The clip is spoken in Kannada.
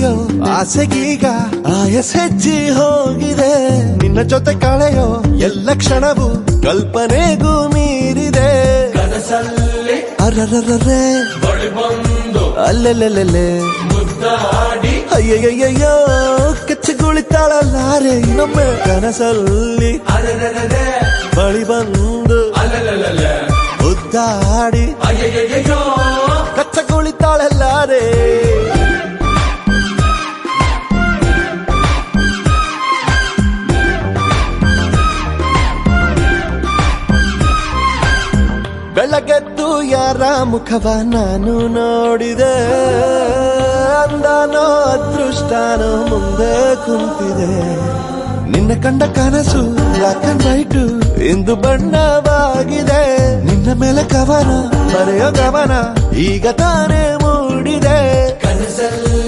ಹಿಡಿಯೋ ಆಸೆಗೀಗ ಆಯಸೆಜ್ಜಿ ಹೋಗಿದೆ. ನಿನ್ನ ಜೊತೆ ಕಳೆಯೋ ಎಲ್ಲ ಕ್ಷಣವು ಕಲ್ಪನೆಗೂ ಮೀರಿದೆ. ಕನಸಲ್ಲಿ ಅರರರರೆ ಬಳಿ ಬಂದು ಅಲ್ಲೆಲ್ಲೆಲ್ಲೆ ಮುದ್ದಾಡಿ ಅಯ್ಯಯ್ಯಯ್ಯೋ ಕಚ್ಚಗುಳಿತಾಳಲ್ಲಾರೆ ಇನ್ನೊಮ್ಮೆ. ಕನಸಲ್ಲಿ ಅರೆರೆರೆ ಬಳಿ ಬಂದು ಅಲ್ಲಲ್ಲಲ್ಲ ಮುದ್ದಾಡಿ ಅಯ್ಯಯ್ಯಯ್ಯೋ ಕಚ್ಚಗುಳಿತಾಳಲ್ಲಾರೆ. ಬೆಳಗೆದ್ದು ಯಾರ ಮುಖವ ನಾನು ನೋಡಿದೆ. ಅಂದಾನೋ ಅದೃಷ್ಟನೋ ಮುಂದೆ ಕುಂತಿದೆ. ನಿನ್ನ ಕಂಡ ಕನಸು ಬ್ಲಾಕ್ ಅಂಡ್ ವೈಟ್ ಇಂದು ಬಣ್ಣವಾಗಿದೆ. ನಿನ್ನ ಮೇಲೆ ಕವನ ಬರೆಯೋ ಗಮನ ಈಗ ತಾನೇ ಮೂಡಿದೆ. ಕನಸಲ್ಲಿ